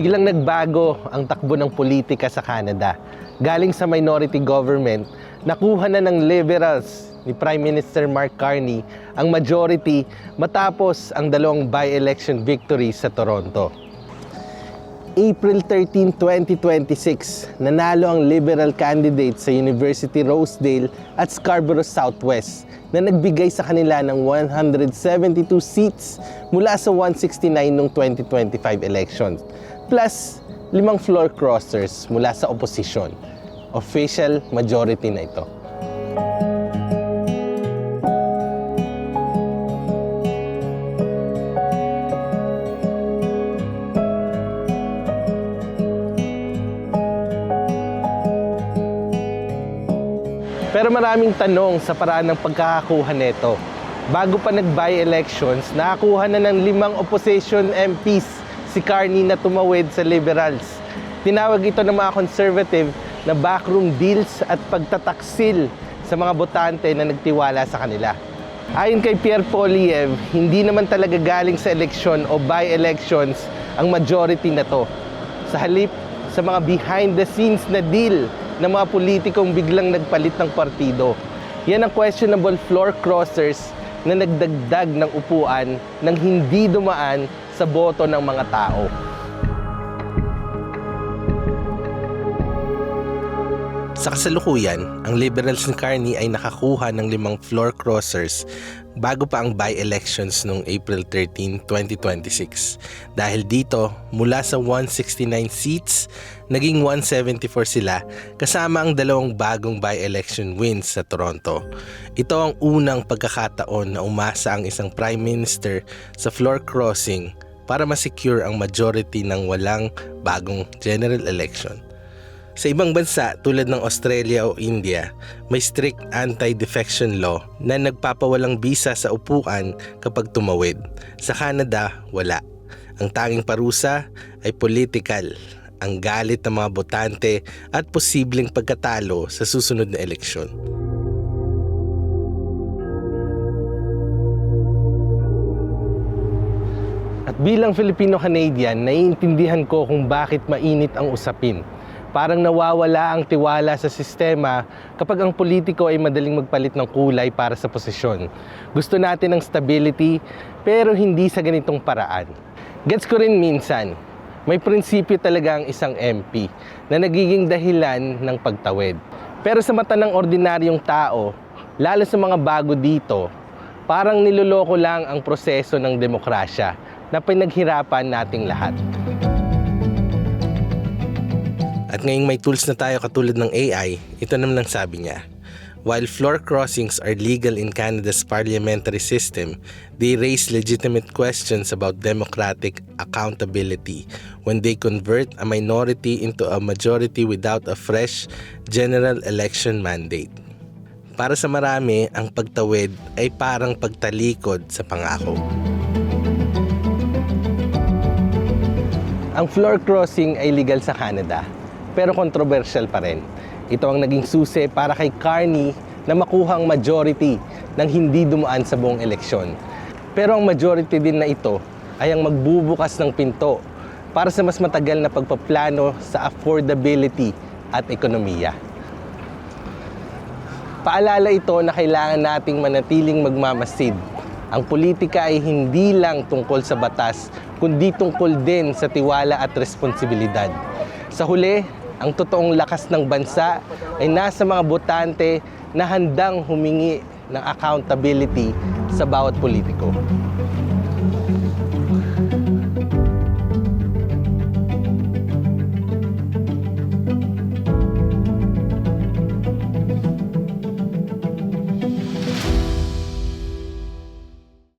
biglang nagbago ang takbo ng politika sa Canada. Galing sa minority government, nakuha na ng Liberals ni Prime Minister Mark Carney ang majority matapos ang dalawang by-election victory sa Toronto. April 13, 2026, nanalo ang Liberal candidate sa University Rosedale at Scarborough Southwest na nagbigay sa kanila ng 172 seats mula sa 169 noong 2025 elections, plus 5 floor crossers mula sa opposition. Official majority na ito. Pero maraming tanong sa paraan ng pagkakakuha nito. Bago pa nag-by-elections, nakakuha na ng 5 opposition MPs si Carney na tumawid sa Liberals. Tinawag ito ng mga conservative na backroom deals at pagtataksil sa mga botante na nagtiwala sa kanila. Ayon kay Pierre Poilievre, hindi naman talaga galing sa eleksyon o by-elections ang majority na to. Sa halip, sa mga behind-the-scenes na deal ng mga politikong biglang nagpalit ng partido. Yan ang questionable floor crossers na nagdagdag ng upuan nang hindi dumaan sa boto ng mga tao. Sa kasalukuyan, ang Liberals ni Carney ay nakakuha ng 5 floor crossers bago pa ang by-elections noong April 13, 2026. Dahil dito, mula sa 169 seats, naging 174 sila kasama ang 2 bagong by-election wins sa Toronto. Ito ang unang pagkakataon na umasa ang isang Prime Minister sa floor crossing para ma-secure ang majority ng walang bagong general election. Sa ibang bansa tulad ng Australia o India, may strict anti-defection law na nagpapawalang bisa sa upuan kapag tumawid. Sa Canada, wala. Ang tanging parusa ay political, ang galit ng mga botante at posibleng pagkatalo sa susunod na eleksyon. At bilang Filipino-Canadian, naiintindihan ko kung bakit mainit ang usapin. Parang nawawala ang tiwala sa sistema kapag ang politiko ay madaling magpalit ng kulay para sa posisyon. Gusto natin ng stability pero hindi sa ganitong paraan. Gets ko rin minsan, may prinsipyo talaga ang isang MP na nagiging dahilan ng pagtawid. Pero sa mata ng ordinaryong tao, lalo sa mga bago dito, parang niloloko lang ang proseso ng demokrasya na pinaghirapan nating lahat. At ngayong may tools na tayo katulad ng AI, ito naman ang sabi niya. While floor crossings are legal in Canada's parliamentary system, they raise legitimate questions about democratic accountability when they convert a minority into a majority without a fresh general election mandate. Para sa marami, ang pagtawid ay parang pagtalikod sa pangako. Ang floor crossing ay legal sa Canada, pero controversial pa rin. Ito ang naging susi para kay Carney na makuha ang majority nang hindi dumaan sa buong eleksyon. Pero ang majority din na ito ay ang magbubukas ng pinto para sa mas matagal na pagpaplano sa affordability at ekonomiya. Paalala ito na kailangan nating manatiling magmamasid. Ang politika ay hindi lang tungkol sa batas, kundi tungkol din sa tiwala at responsibilidad. Sa huli, ang totoong lakas ng bansa ay nasa mga botante na handang humingi ng accountability sa bawat politiko.